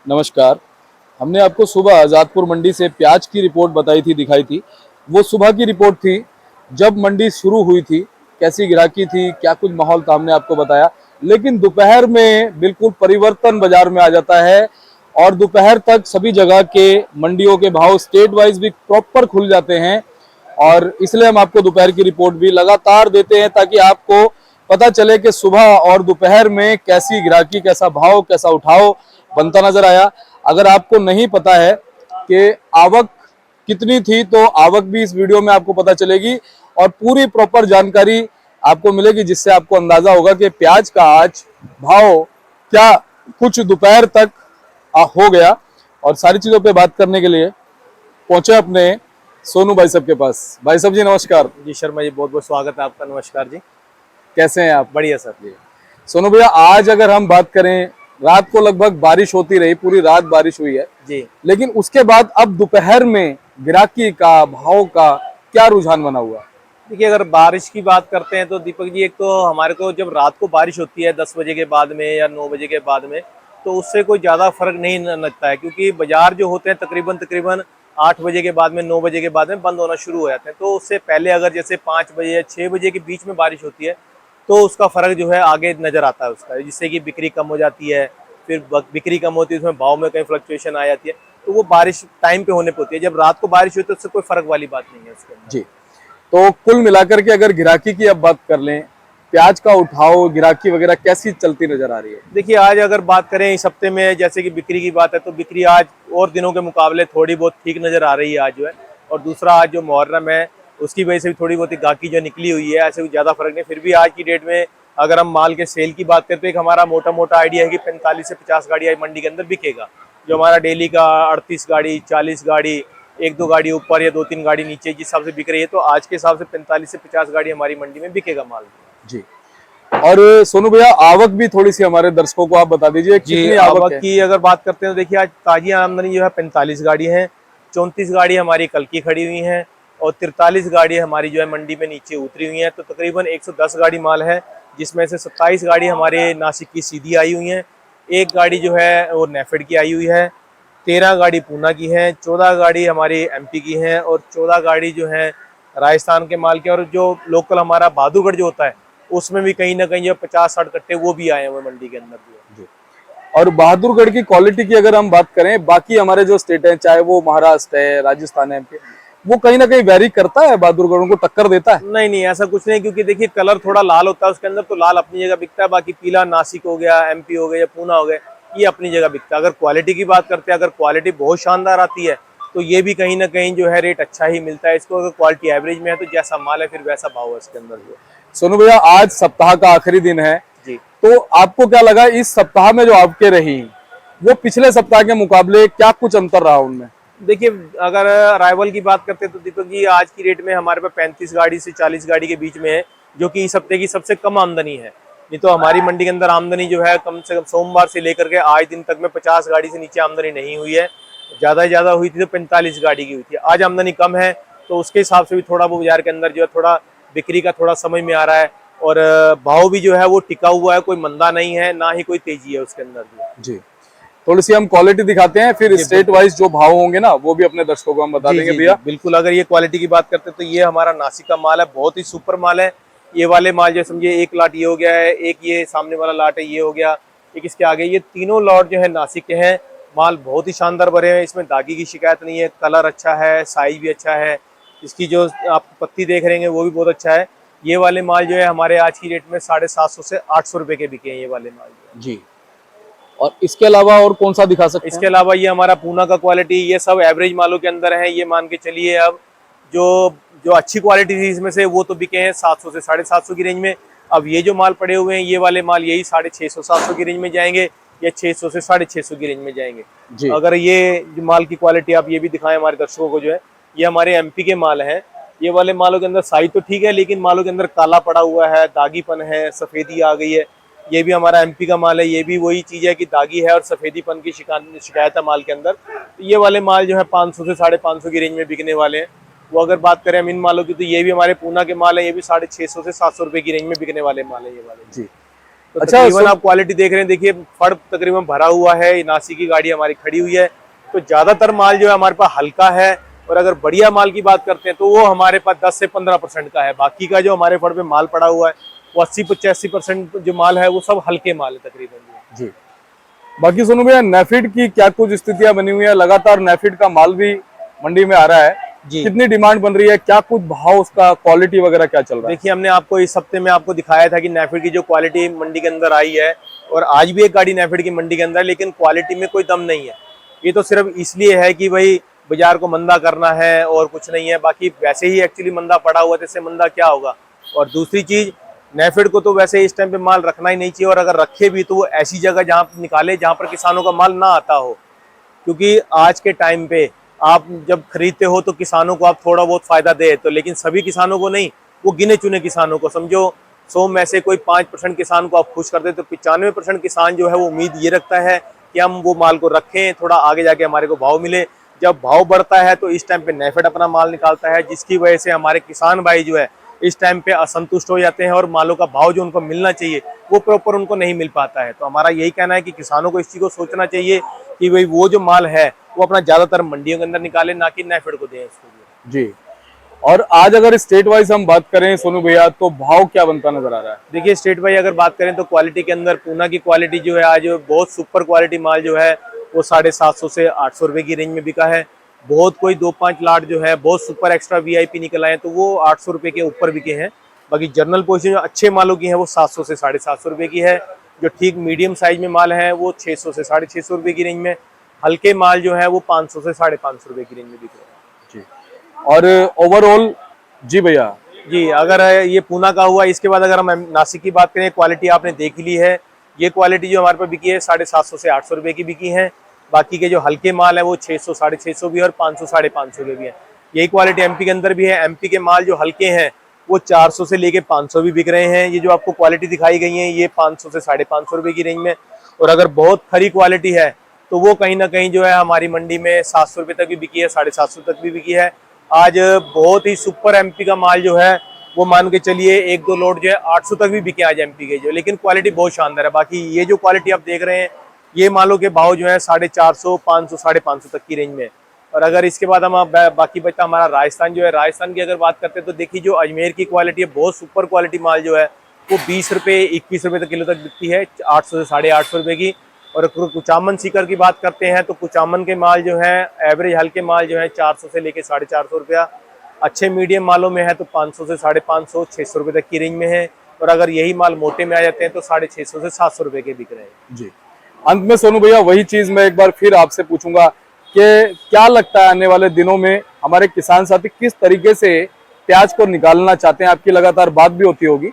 नमस्कार। हमने आपको सुबह आज़ादपुर मंडी से प्याज की रिपोर्ट बताई थी, दिखाई थी। वो सुबह की रिपोर्ट थी जब मंडी शुरू हुई थी, कैसी ग्राहकी थी, क्या कुछ माहौल था, हमने आपको बताया। लेकिन दोपहर में बिल्कुल परिवर्तन बाजार में आ जाता है और दोपहर तक सभी जगह के मंडियों के भाव स्टेट वाइज भी प्रॉपर खुल जाते हैं। और इसलिए हम आपको दोपहर की रिपोर्ट भी लगातार देते हैं ताकि आपको पता चले कि सुबह और दोपहर में कैसी ग्राहकी, कैसा भाव, कैसा उठाव बनता नजर आया। अगर आपको नहीं पता है कि आवक कितनी थी तो आवक भी इस वीडियो में आपको पता चलेगी और पूरी प्रॉपर जानकारी आपको मिलेगी, जिससे आपको अंदाजा होगा कि प्याज का आज भाव क्या कुछ दोपहर तक हो गया। और सारी चीजों पे बात करने के लिए पहुंचे अपने सोनू भाई साहब के पास। भाई साहब जी नमस्कार। जी शर्मा जी, बहुत बहुत स्वागत है आपका। नमस्कार जी। कैसे हैं आप? बढ़िया सर जी। सोनू भैया, आज अगर हम बात करें, रात को लगभग बारिश होती रही, पूरी रात बारिश हुई है जी लेकिन उसके बाद अब दोपहर में ग्राहकी का, भाव का क्या रुझान बना हुआ? देखिए, अगर बारिश की बात करते हैं तो दीपक जी, एक तो हमारे को जब रात को बारिश होती है 10 बजे के बाद में या 9 बजे के बाद में, तो उससे कोई ज़्यादा फर्क नहीं लगता है, क्योंकि बाजार जो होते हैं तकरीबन तकरीबन 8 बजे के बाद में, 9 बजे के बाद में बंद होना शुरू हो जाते हैं। तो उससे पहले अगर जैसे 5 बजे या 6 बजे के बीच में बारिश होती है तो उसका फ़र्क जो है आगे नज़र आता है उसका, जिससे कि बिक्री कम हो जाती है। फिर बिक्री कम होती है, उसमें भाव में कहीं फ्लक्चुएशन आ जाती है। तो वो बारिश टाइम पे होने पे होती है। जब रात को बारिश हुई तो उससे कोई फ़र्क वाली बात नहीं है उसके अंदर। जी, तो कुल मिलाकर के अगर गिराकी की अब बात कर लें, प्याज का उठाव, गिराकी वगैरह कैसी चलती नजर आ रही है? देखिए, आज अगर बात करें इस हफ्ते में, जैसे कि बिक्री की बात है, तो बिक्री आज और दिनों के मुकाबले थोड़ी बहुत ठीक नज़र आ रही है आज जो है। और दूसरा, आज जो मुहर्रम है उसकी वजह से भी थोड़ी बहुत गाहकी जो निकली हुई है, ऐसे कोई ज़्यादा फर्क नहीं। फिर भी आज की डेट में अगर हम माल के सेल की बात करें तो एक हमारा मोटा मोटा आइडिया है कि 45 से 50 गाड़ी आज मंडी के अंदर बिकेगा। जो हमारा डेली का 38 गाड़ी, 40 गाड़ी, एक दो गाड़ी ऊपर या 2-3 गाड़ी नीचे जिस हिसाब से बिक रही है, तो आज के हिसाब से 45 से 50 गाड़ी हमारी मंडी में बिकेगा माल। जी, और सोनू भैया, आवक भी थोड़ी सी हमारे दर्शकों को आप बता दीजिए, जी, कितनी आवक आवक है? की अगर बात करते हैं तो देखिए, आज ताजी आमदनी जो है 45 गाड़ी है। 34 गाड़ी हमारी कल की खड़ी हुई हैं और 43 गाड़ी हमारी जो है मंडी में नीचे उतरी हुई हैं। तो तकरीबन 110 गाड़ी माल है, जिसमें से 27 गाड़ी हमारे नासिक की सीधी आई हुई हैं, एक गाड़ी जो है वो नेफेड की आई हुई है, 13 गाड़ी पूना की है, 14 गाड़ी हमारी एमपी की हैं और 14 गाड़ी जो है राजस्थान के माल के। और जो लोकल हमारा बहादुरगढ़ जो होता है, उसमें भी कहीं ना कहीं जो 50-60 कट्टे वो भी आए हुए मंडी के अंदर जो है। और बहादुरगढ़ की क्वालिटी की अगर हम बात करें, बाकी हमारे जो स्टेट हैं, चाहे वो महाराष्ट्र है, राजस्थान है, MP, वो कहीं ना कहीं वेरी करता है, बहादुरगढ़ उनको टक्कर देता है? नहीं नहीं, ऐसा कुछ नहीं, क्योंकि देखिए कलर थोड़ा लाल होता है उसके अंदर, तो लाल अपनी जगह बिकता है। बाकी पीला नासिक हो गया, एमपी हो गया या पूना हो गया, ये अपनी जगह बिकता है। अगर क्वालिटी की बात करते हैं, अगर क्वालिटी बहुत शानदार आती है तो ये भी कहीं ना कहीं जो है रेट अच्छा ही मिलता है इसको। अगर क्वालिटी एवरेज में है तो जैसा माल है फिर वैसा भाव है इसके अंदर जो। सोनू भैया, आज सप्ताह का आखिरी दिन है, जी, तो आपको क्या लगा इस सप्ताह में जो आपके रही, वो पिछले सप्ताह के मुकाबले क्या कुछ अंतर रहा उनमें? देखिए, अगर राइवल की बात करते हैं तो दीपक जी, आज की रेट में हमारे पास 35 गाड़ी से 40 गाड़ी के बीच में है, जो कि इस हफ्ते की सबसे कम आमदनी है। नहीं तो हमारी मंडी के अंदर आमदनी जो है कम से कम सोमवार से लेकर के आज दिन तक में 50 गाड़ी से नीचे आमदनी नहीं हुई है। ज़्यादा से ज़्यादा हुई थी तो 45 गाड़ी की हुई थी। आज आमदनी कम है, तो उसके हिसाब से भी थोड़ा वो बाजार के अंदर जो है थोड़ा बिक्री का थोड़ा समझ में आ रहा है। और भाव भी जो है वो टिका हुआ है, कोई मंदा नहीं है, ना ही कोई तेजी है उसके अंदर जो। जी, थोड़ी सी हम क्वालिटी दिखाते हैं, फिर स्टेट वाइज जो भाव होंगे ना वो भी अपने दर्शकों को हम बता जी देंगे जी जी, भैया। बिल्कुल। अगर ये क्वालिटी की बात करते हैं तो ये हमारा नासिक का माल है, बहुत ही सुपर माल है। ये वाले माल जो समझिए, एक लाट ये हो गया है, एक ये सामने वाला लाट है ये हो गया, एक इसके आगे, ये तीनों लॉट जो है नासिक के हैं। माल बहुत ही शानदार भरे हैं, इसमें दागी की शिकायत नहीं है, कलर अच्छा है, साइज भी अच्छा है। इसकी जो आप पत्ती देख रहे हैं वो भी बहुत अच्छा है। ये वाले माल जो है हमारे आज की रेट में 750 से 800 रुपये के बिके हैं ये वाले माल जो है। जी, और इसके अलावा और कौन सा दिखा सकते इसके हैं? अलावा ये हमारा पूना का क्वालिटी, ये सब एवरेज मालों के अंदर है। ये मान के चलिए, अब जो जो अच्छी क्वालिटी थी इसमें से वो तो बिके हैं 700 से 750 की रेंज में। अब ये जो माल पड़े हुए हैं ये वाले माल यही 650-700 की रेंज में जाएंगे या 600 से 650 की रेंज में जाएंगे। जी, अगर ये जो माल की क्वालिटी आप ये भी दिखाएं हमारे दर्शकों को जो है, ये हमारे एमपी के माल हैं। ये वाले मालों के अंदर साइज तो ठीक है, लेकिन मालों के अंदर काला पड़ा हुआ है, दागीपन है, सफेदी आ गई है। ये भी हमारा एमपी का माल है, ये भी वही चीज़ है कि दागी है और सफेदीपन की शिकायत है माल के अंदर। तो ये वाले माल जो है 500 से 550 की रेंज में बिकने वाले हैं। वो अगर बात करें हम इन मालों की, तो ये भी हमारे पूना के माल है, ये भी 650 से 700 रुपये की रेंज में बिकने वाले माल है ये वाले। जी, तो अच्छा, तकरीबन आप क्वालिटी देख रहे हैं, देखिए फड़ तकरीबन भरा हुआ है, नासी की गाड़ी हमारी खड़ी हुई है। तो ज्यादातर माल जो है हमारे पास हल्का है, और अगर बढ़िया माल की बात करते हैं तो वो हमारे पास 10 से 15% का है। बाकी का जो हमारे फड़ पे माल पड़ा हुआ है वो 80-85% जो माल है वो सब हल्के माल है तकरीबन। जी। बाकी सोनू भैया, नेफिड की क्या कुछ स्थितियां बनी हुई है? लगातार नेफिड का माल भी मंडी में आ रहा है, जी, कितनी डिमांड बन रही है, क्या कुछ भाव, उसका क्वालिटी वगैरह क्या चल रहा है? देखिए हमने आपको इस हफ्ते में आपको दिखाया था कि नेफिड की जो क्वालिटी मंडी के अंदर आई है, और आज भी एक गाड़ी नेफिड की मंडी के अंदर, लेकिन क्वालिटी में कोई दम नहीं है। ये तो सिर्फ इसलिए है कि भाई बाजार को मंदा करना है और कुछ नहीं है, बाकी वैसे ही एक्चुअली मंदा पड़ा हुआ है, इससे मंदा क्या होगा। और दूसरी चीज, नेफिड को तो वैसे इस टाइम पे माल रखना ही नहीं चाहिए, और अगर रखे भी तो वो ऐसी जगह जहाँ निकाले जहाँ पर किसानों का माल ना आता हो। क्योंकि आज के टाइम पे आप जब खरीदते हो तो किसानों को आप थोड़ा बहुत फायदा दे, तो लेकिन सभी किसानों को नहीं, वो गिने चुने किसानों को, समझो 100 में से कोई 5% किसान को आप खुश कर दे, तो 95% किसान जो है वो उम्मीद ये रखता है कि हम वो माल को रखें, थोड़ा आगे जाके हमारे को भाव मिले। जब भाव बढ़ता है तो इस टाइम पे नेफेड अपना माल निकालता है, जिसकी वजह से हमारे किसान भाई जो है इस टाइम पे असंतुष्ट हो जाते हैं, और मालों का भाव जो उनको मिलना चाहिए वो प्रॉपर उनको नहीं मिल पाता है। तो हमारा यही कहना है कि किसानों को इस चीज को सोचना चाहिए कि भाई वो जो माल है वो अपना ज्यादातर मंडियों के अंदर निकाले, ना कि नेफेड को दें इसको। जी। और आज अगर स्टेट वाइज हम बात करें सोनू भैया, तो भाव क्या बनता नजर आ रहा है? देखिए स्टेट वाइज अगर बात करें तो क्वालिटी के अंदर पूना की क्वालिटी जो है आज बहुत सुपर क्वालिटी माल जो है वो 750 से 800 रुपए की रेंज में बिका है। बहुत कोई 2-5 लाट जो है बहुत सुपर एक्स्ट्रा वीआईपी निकल आए तो वो 800 रुपए के ऊपर बिके हैं। बाकी जनरल पोजीशन जो अच्छे मालों की है वो 700 से 750 रुपए की है। जो ठीक मीडियम साइज में माल है वो 600 से 650 रुपए की रेंज में। हल्के माल जो है वो 500 से 550 रुपए की रेंज में बिक रहे हैं। जी। और ओवरऑल जी भैया, जी, अगर ये पूना का हुआ, इसके बाद अगर हम नासिक की बात करें, क्वालिटी आपने देख ली है। ये क्वालिटी जो हमारे पास बिकी है 750 से 800 रुपए की बिकी है। बाकी के जो हल्के माल है वो 600 650 भी है और 500 550 के भी है। यही क्वालिटी एमपी के अंदर भी है। एमपी के माल जो हल्के हैं वो 400 से लेके 500 भी बिक रहे हैं। ये जो आपको क्वालिटी दिखाई गई है ये 500 से 550 रुपए की रेंज में। और अगर बहुत खरी क्वालिटी है तो वो कहीं ना कहीं जो है हमारी मंडी में 700 रुपए तक भी बिकी है, 750 तक भी बिकी है। आज बहुत ही सुपर एमपी का माल जो है वो मान के चलिए 1-2 लोड जो है 800 तक भी बिके आज एमपी के जो, लेकिन क्वालिटी बहुत शानदार है। बाकी ये जो क्वालिटी आप देख रहे हैं ये मालों के भाव जो है 450, 500, 550 तक की रेंज में। और अगर इसके बाद हम बाकी बचता हमारा राजस्थान जो है, राजस्थान की अगर बात करते हैं तो देखिए जो अजमेर की क्वालिटी है बहुत सुपर क्वालिटी माल जो है वो 20 रुपये 21 रुपये तक किलो तक बिकती है, 800 से 850 रुपये की। और कुचामन सीकर की बात करते हैं तो कुचामन के माल जो है एवरेज हल्के माल जो है 400 से लेके 450 रुपया। अच्छे मीडियम मालों में है तो 500 से 550, 600 रुपये तक की रेंज में है। और अगर यही माल मोटे में आ जाते हैं तो 650 से 700 रुपये के बिक रहे हैं। जी। अंत में सोनू भैया वही चीज मैं एक बार फिर आपसे पूछूंगा कि क्या लगता है आने वाले दिनों में हमारे किसान साथी किस तरीके से प्याज को निकालना चाहते हैं? आपकी लगातार बात भी होती होगी,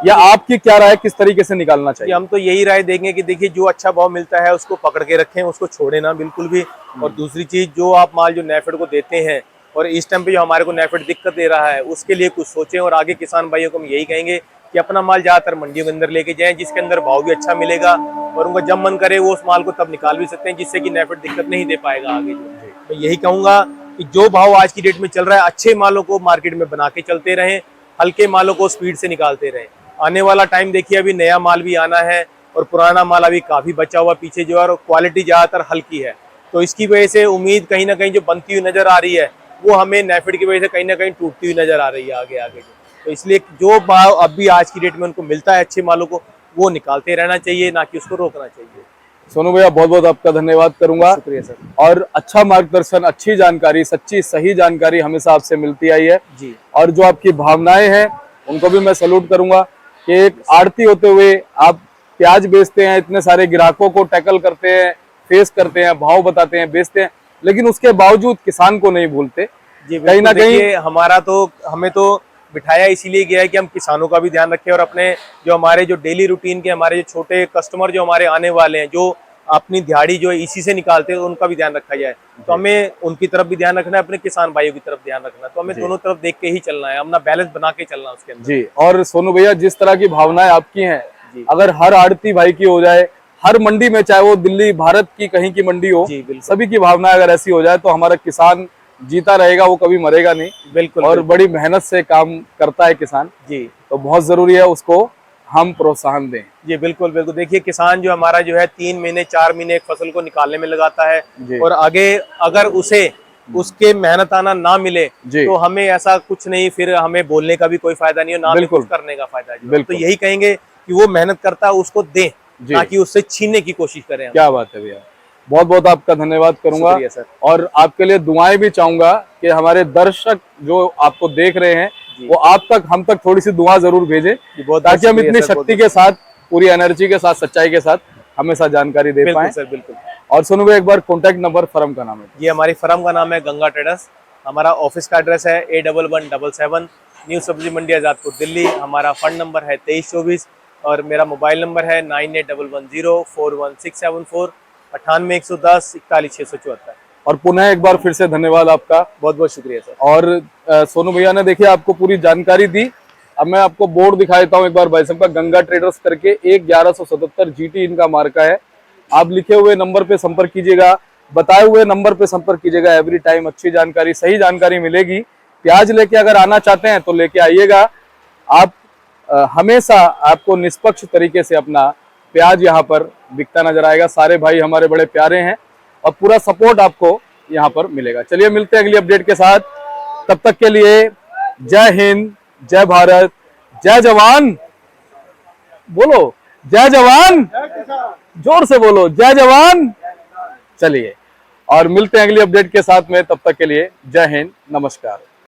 या आपकी क्या राय किस तरीके से निकालना चाहिए? हम तो यही राय देंगे कि देखिए जो अच्छा भाव मिलता है उसको पकड़ के रखें, उसको छोड़े ना बिल्कुल भी। और दूसरी चीज जो आप माल जो नेफेड को देते हैं और इस टाइम पे जो हमारे को नेफेड दिक्कत दे रहा है उसके लिए कुछ सोचें। और आगे किसान भाइयों को हम यही कहेंगे कि अपना माल ज्यादातर मंडियों के अंदर लेके जाएं जिसके अंदर भाव भी अच्छा मिलेगा, और उनका जब मन करे वो उस माल को तब निकाल भी सकते हैं, जिससे कि नेफेड दिक्कत नहीं दे पाएगा आगे। मैं यही कहूंगा कि जो भाव आज की डेट में चल रहा है अच्छे मालों को मार्केट में बना के चलते रहें, हल्के मालों को स्पीड से निकालते रहें। आने वाला टाइम देखिए अभी नया माल भी आना है और पुराना माल अभी काफी बचा हुआ पीछे जो है, और क्वालिटी ज्यादातर हल्की है। तो इसकी वजह से उम्मीद कहीं ना कहीं जो बनती हुई नजर आ रही है वो हमें नेफेड की वजह से कहीं ना कहीं टूटती हुई नजर आ रही है आगे आगे। तो इसलिए जो भाव अभी आज की डेट में उनको मिलता है अच्छे मालों को वो निकालते रहना चाहिए, ना कि उसको रोकना चाहिए। सोनू भैया बहुत बहुत आपका धन्यवाद करूंगा। शुक्रिया सर। और अच्छा मार्गदर्शन, अच्छी जानकारी, सच्ची सही जानकारी हमेशा आपसे मिलती आई है जी। और जो आपकी भावनाएं हैं उनको भी मैं सैल्यूट करूंगा कि एक आड़ती होते हुए आप प्याज बेचते हैं, इतने सारे ग्राहकों को टैकल करते हैं, फेस करते हैं, भाव बताते हैं, बेचते हैं, लेकिन उसके बावजूद किसान को नहीं भूलते। जी कहीं ना कहीं हमारा तो हमें तो बिठाया इसीलिए गया है कि हम किसानों का भी ध्यान रखें और अपने जो हमारे जो डेली रूटीन के हमारे जो छोटे कस्टमर जो हमारे आने वाले हैं जो अपनी दिहाड़ी जो है इसी से निकालते हैं उनका भी ध्यान रखा जाए। तो हमें उनकी तरफ भी ध्यान रखना है, अपने किसान भाइयों की तरफ ध्यान रखना है। तो हमें दोनों तरफ देख के ही चलना है, अपना बैलेंस बना के चलना है उसके अंदर। जी। और सोनू भैया जिस तरह की भावनाएं आपकी हैं, जी। अगर हर आड़ती भाई की हो जाए, हर मंडी में, चाहे वो दिल्ली भारत की कहीं की मंडी हो, जी बिल्कुल। सभी की भावनाएं अगर ऐसी हो जाए तो हमारा किसान जीता रहेगा, वो कभी मरेगा नहीं। बिल्कुल। और बड़ी मेहनत से काम करता है किसान। जी। तो बहुत जरूरी है उसको हम प्रोत्साहन दें। जी बिल्कुल बिल्कुल। देखिए किसान जो हमारा जो है 3 महीने 4 महीने एक फसल को निकालने में लगाता है, जी। और आगे अगर उसे उसके मेहनताना ना मिले जी। तो हमें ऐसा कुछ नहीं, फिर हमें बोलने का भी कोई फायदा नहीं है, ना हमें बिल्कुल। कुछ करने का फायदा है। तो बिल्कुल। यही कहेंगे कि वो मेहनत करता है उसको दें, जी। ना कि उससे छीनने की कोशिश करें हम। क्या बात है भैया, बहुत बहुत आपका धन्यवाद करूंगा। शुक्रिया सर। और आपके लिए दुआएं भी चाहूंगा कि हमारे दर्शक जो आपको देख रहे हैं जी। वो आप तक, हम तक थोड़ी सी दुआ जरूर भेजें, जी, बहुत ताकि हम शुक्रिया इतनी सर, शक्ति बहुत के साथ, पूरी एनर्जी के साथ, सच्चाई के साथ हमेशा जानकारी दे बिल्कुल पाएं। सर बिल्कुल। और सुनो भाई, एक बार कॉन्टैक्ट नंबर, फर्म का नाम है। ये हमारी फर्म का नाम है गंगा ट्रेडर्स। हमारा ऑफिस का एड्रेस है A1177 न्यू सब्जी मंडी आजादपुर दिल्ली। हमारा फंड नंबर है 2324, और मेरा मोबाइल नंबर है 9811041674, 98 110 41 674। और पुनः एक बार फिर से धन्यवाद आपका। बहुत बहुत शुक्रिया सर। और सोनू भैया ने देखिए आपको पूरी जानकारी दी। अब मैं आपको बोर्ड दिखा देता हूँ एक बार भाई साहब का, गंगा ट्रेडर्स करके 1177 GT इनका मार्का है। आप लिखे हुए नंबर पे संपर्क कीजिएगा, बताए हुए नंबर पे संपर्क कीजिएगा। एवरी टाइम अच्छी जानकारी, सही जानकारी मिलेगी। प्याज लेके अगर आना चाहते हैं तो लेके आइएगा। आप हमेशा आपको निष्पक्ष तरीके से अपना प्याज यहाँ पर बिकता नजर आएगा। सारे भाई हमारे बड़े प्यारे हैं और पूरा सपोर्ट आपको यहाँ पर मिलेगा। चलिए मिलते हैं अगली अपडेट के साथ, तब तक के लिए जय हिंद, जय भारत, जय जवान। बोलो जय जवान, जोर से बोलो जय जवान। चलिए और मिलते हैं अगली अपडेट के साथ में, तब तक के लिए जय हिंद, नमस्कार।